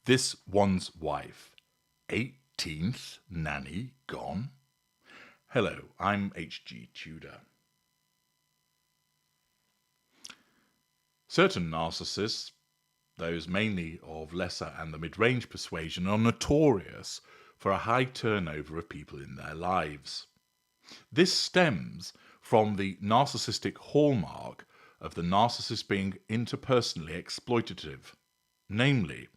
This one's wife. 18th nanny gone? Hello, I'm H.G. Tudor. Certain narcissists, those mainly of lesser and the mid-range persuasion, are notorious for a high turnover of people in their lives. This stems from the narcissistic hallmark of the narcissist being interpersonally exploitative. Namely,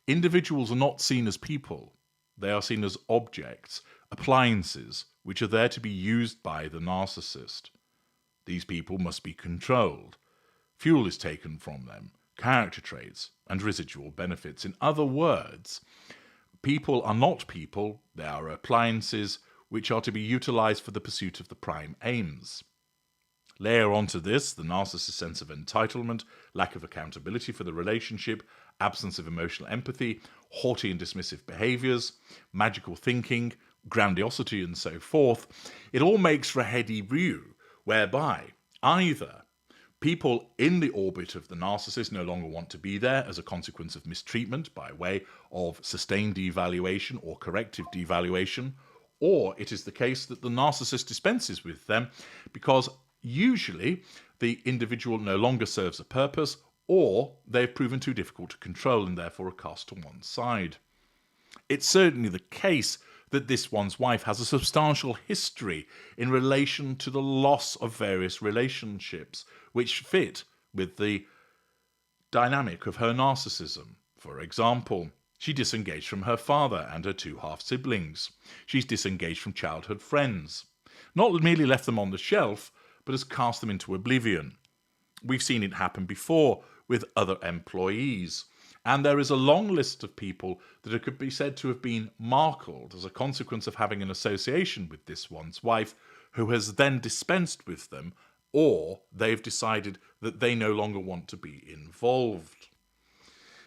individuals are not seen as people. They are seen as objects, appliances, which are there to be used by the narcissist. These people must be controlled. Fuel is taken from them, character traits, and residual benefits. In other words, people are not people, they are appliances which are to be utilized for the pursuit of the prime aims. Layer onto this the narcissist's sense of entitlement, lack of accountability for the relationship, absence of emotional empathy, haughty and dismissive behaviors, magical thinking, grandiosity, and so forth. It all makes for a heady brew, whereby either people in the orbit of the narcissist no longer want to be there as a consequence of mistreatment by way of sustained devaluation or corrective devaluation, or it is the case that the narcissist dispenses with them because usually the individual no longer serves a purpose, or they've proven too difficult to control and therefore are cast to one side. It's certainly the case that this one's wife has a substantial history in relation to the loss of various relationships which fit with the dynamic of her narcissism. For example, she disengaged from her father and her two half-siblings. She's disengaged from childhood friends. Not merely left them on the shelf, but has cast them into oblivion. We've seen it happen before with other employees. And there is a long list of people that could be said to have been Markled as a consequence of having an association with this one's wife, who has then dispensed with them, or they've decided that they no longer want to be involved.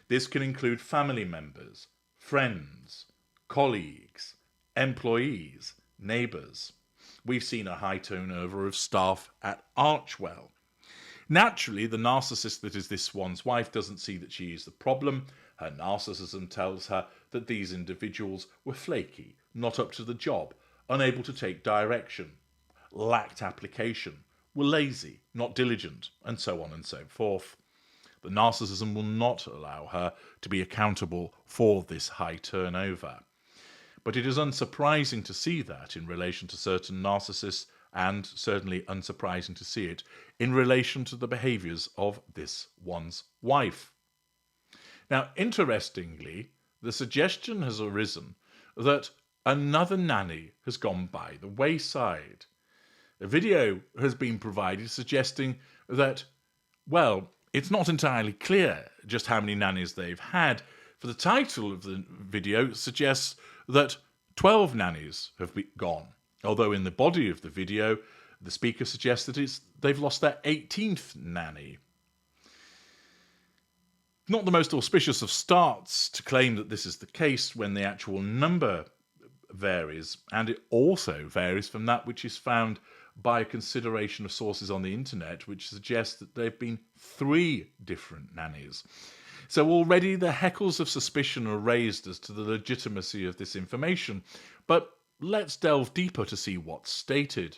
This can include family members, friends, colleagues, employees, neighbours. We've seen a high turnover of staff at Archwell. Naturally, the narcissist that is this one's wife doesn't see that she is the problem. Her narcissism tells her that these individuals were flaky, not up to the job, unable to take direction, lacked application, were lazy, not diligent, and so on and so forth. The narcissism will not allow her to be accountable for this high turnover. But it is unsurprising to see that in relation to certain narcissists, and certainly unsurprising to see it in relation to the behaviours of this one's wife. Now, interestingly, the suggestion has arisen that another nanny has gone by the wayside. A video has been provided suggesting that, well, it's not entirely clear just how many nannies they've had, for the title of the video suggests that 12 nannies have gone. Although in the body of the video, the speaker suggests that they've lost their 18th nanny. Not the most auspicious of starts to claim that this is the case when the actual number varies, and it also varies from that which is found by a consideration of sources on the internet, which suggests that there have been 3 different nannies. So already the heckles of suspicion are raised as to the legitimacy of this information, but let's delve deeper to see what's stated.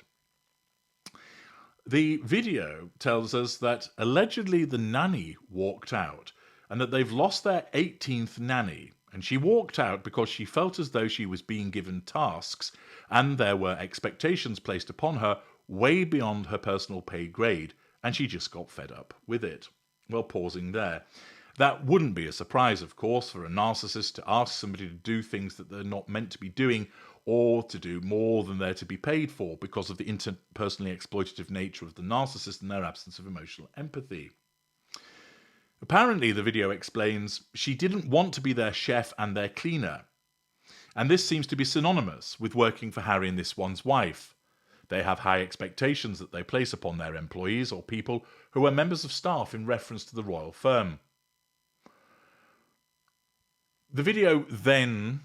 The video tells us that allegedly the nanny walked out and that they've lost their 18th nanny, and she walked out because she felt as though she was being given tasks and there were expectations placed upon her way beyond her personal pay grade, and she just got fed up with it. Well, pausing there. That wouldn't be a surprise, of course, for a narcissist to ask somebody to do things that they're not meant to be doing, or to do more than they're to be paid for because of the interpersonally exploitative nature of the narcissist and their absence of emotional empathy. Apparently, the video explains she didn't want to be their chef and their cleaner. And this seems to be synonymous with working for Harry and this one's wife. They have high expectations that they place upon their employees or people who are members of staff in reference to the royal firm. The video then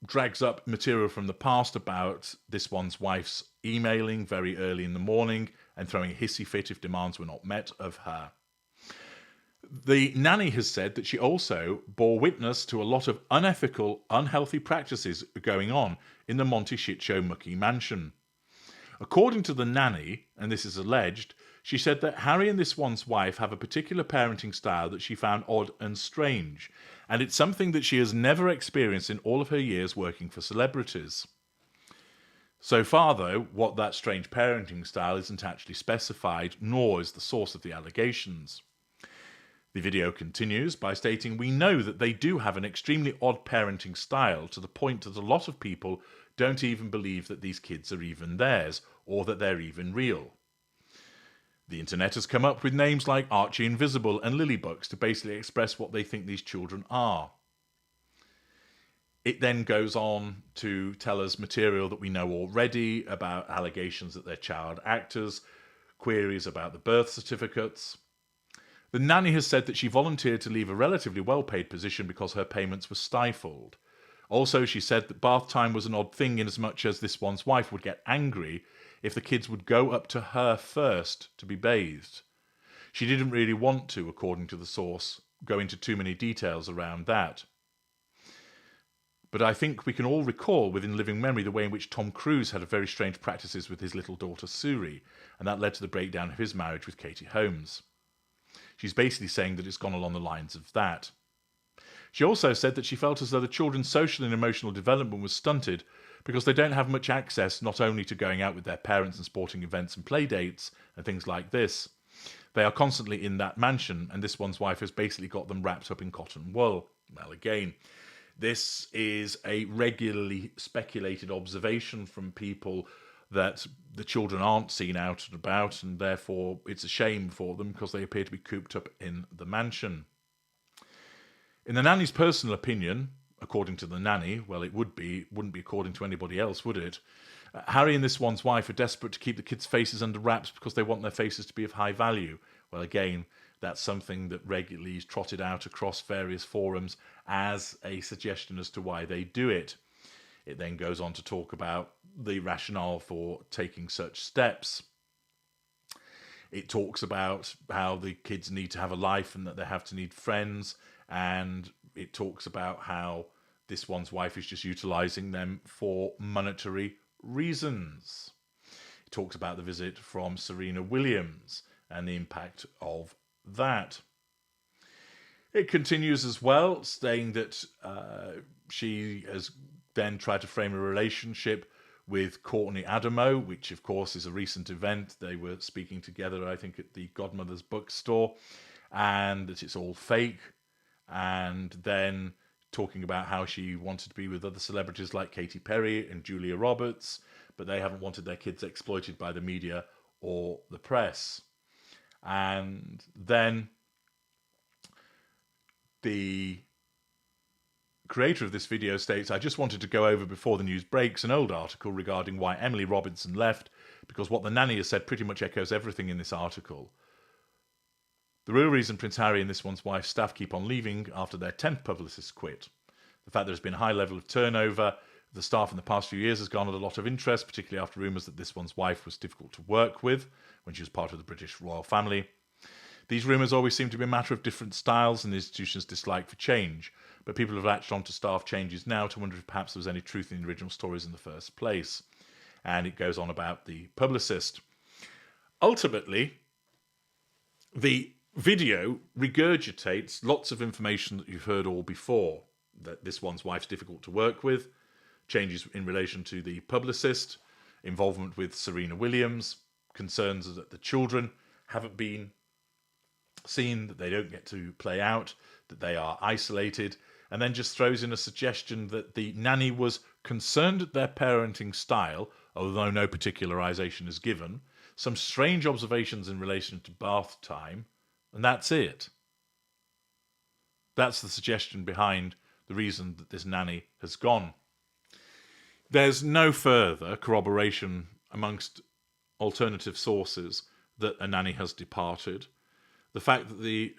drags up material from the past about this one's wife's emailing very early in the morning and throwing a hissy fit if demands were not met of her. The nanny has said that she also bore witness to a lot of unethical, unhealthy practices going on in the Monty Shitshow Mucky mansion. According to the nanny, and this is alleged, she said that Harry and this one's wife have a particular parenting style that she found odd and strange, and it's something that she has never experienced in all of her years working for celebrities. So far, though, what that strange parenting style isn't actually specified, nor is the source of the allegations. The video continues by stating, "We know that they do have an extremely odd parenting style to the point that a lot of people don't even believe that these kids are even theirs, or that they're even real. The internet has come up with names like Archie Invisible and Lilybucks to basically express what they think these children are." It then goes on to tell us material that we know already about allegations that they're child actors, queries about the birth certificates. The nanny has said that she volunteered to leave a relatively well-paid position because her payments were stifled. Also, she said that bath time was an odd thing in as much as this one's wife would get angry if the kids would go up to her first to be bathed. She didn't really want to, according to the source, go into too many details around that. But I think we can all recall within living memory the way in which Tom Cruise had very strange practices with his little daughter Suri, and that led to the breakdown of his marriage with Katie Holmes. She's basically saying that it's gone along the lines of that. She also said that she felt as though the children's social and emotional development was stunted because they don't have much access not only to going out with their parents and sporting events and play dates and things like this. They are constantly in that mansion, and this one's wife has basically got them wrapped up in cotton wool. Well, again, this is a regularly speculated observation from people that the children aren't seen out and about, and therefore it's a shame for them because they appear to be cooped up in the mansion. In the nanny's personal opinion, according to the nanny, well, wouldn't be according to anybody else, would it? Harry and this one's wife are desperate to keep the kids' faces under wraps because they want their faces to be of high value. Well, again, that's something that regularly is trotted out across various forums as a suggestion as to why they do it. It then goes on to talk about the rationale for taking such steps. It talks about how the kids need to have a life and that they have to need friends, and it talks about how this one's wife is just utilising them for monetary reasons. It talks about the visit from Serena Williams and the impact of that. It continues as well, saying that she has then tried to frame a relationship with Courtney Adamo, which of course is a recent event. They were speaking together, I think, at the Godmother's bookstore, and that it's all fake. And then talking about how she wanted to be with other celebrities like Katy Perry and Julia Roberts, but they haven't wanted their kids exploited by the media or the press. And then the creator of this video states, "I just wanted to go over before the news breaks an old article regarding why Emily Robinson left, because what the nanny has said pretty much echoes everything in this article. The real reason Prince Harry and this one's wife's staff keep on leaving after their 10th publicist quit. The fact there's been a high level of turnover of the staff in the past few years has garnered a lot of interest, particularly after rumours that this one's wife was difficult to work with when she was part of the British royal family. These rumours always seem to be a matter of different styles and the institution's dislike for change, but people have latched on to staff changes now to wonder if perhaps there was any truth in the original stories in the first place." And it goes on about the publicist. Ultimately, the video regurgitates lots of information that you've heard all before, that this one's wife's difficult to work with, changes in relation to the publicist, involvement with Serena Williams, concerns that the children haven't been seen, that they don't get to play out, that they are isolated, and then just throws in a suggestion that the nanny was concerned at their parenting style, although no particularization is given, some strange observations in relation to bath time, and that's it. That's the suggestion behind the reason that this nanny has gone. There's no further corroboration amongst alternative sources that a nanny has departed. The fact that the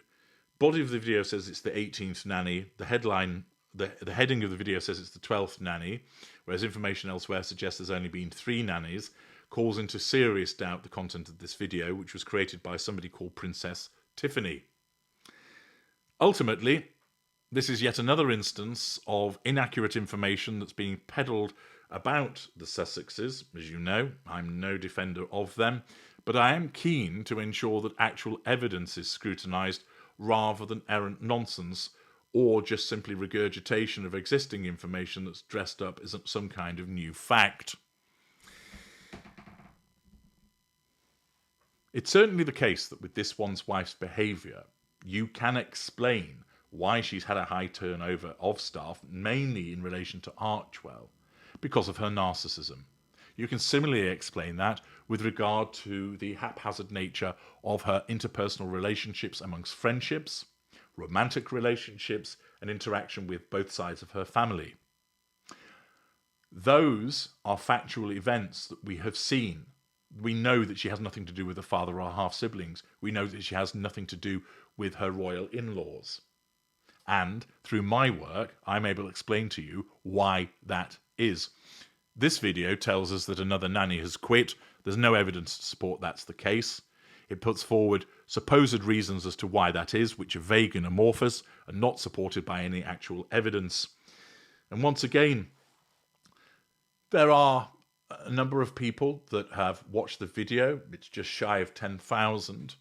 body of the video says it's the 18th nanny, the heading of the video says it's the 12th nanny, whereas information elsewhere suggests there's only been 3 nannies, calls into serious doubt the content of this video, which was created by somebody called Princess Tiffany. Ultimately, this is yet another instance of inaccurate information that's being peddled about the Sussexes. As you know, I'm no defender of them, but I am keen to ensure that actual evidence is scrutinised rather than errant nonsense or just simply regurgitation of existing information that's dressed up as some kind of new fact. It's certainly the case that with this one's wife's behaviour, you can explain why she's had a high turnover of staff, mainly in relation to Archwell, because of her narcissism. You can similarly explain that with regard to the haphazard nature of her interpersonal relationships amongst friendships, romantic relationships, and interaction with both sides of her family. Those are factual events that we have seen. We know that she has nothing to do with her father or half-siblings. We know that she has nothing to do with her royal in-laws. And through my work, I'm able to explain to you why that is. This video tells us that another nanny has quit. There's no evidence to support that's the case. It puts forward supposed reasons as to why that is, which are vague and amorphous and not supported by any actual evidence. And once again, there are a number of people that have watched the video. It's just shy of 10,000.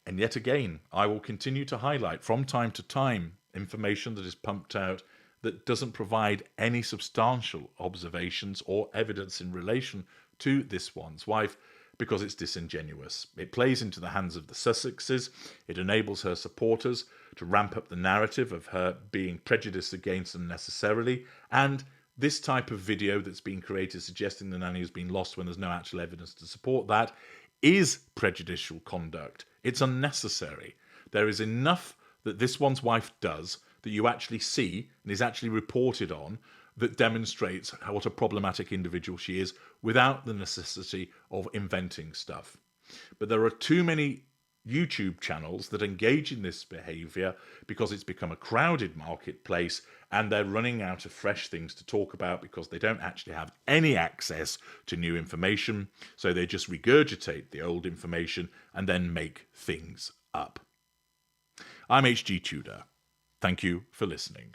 And yet again, I will continue to highlight from time to time information that is pumped out that doesn't provide any substantial observations or evidence in relation to this one's wife, because it's disingenuous. It plays into the hands of the Sussexes. It enables her supporters to ramp up the narrative of her being prejudiced against unnecessarily, and this type of video that's been created suggesting the nanny has been lost when there's no actual evidence to support that is prejudicial conduct. It's unnecessary. There is enough that this one's wife does that you actually see and is actually reported on that demonstrates what a problematic individual she is without the necessity of inventing stuff. But there are too many YouTube channels that engage in this behaviour because it's become a crowded marketplace and they're running out of fresh things to talk about because they don't actually have any access to new information, so they just regurgitate the old information and then make things up. I'm HG Tudor. Thank you for listening.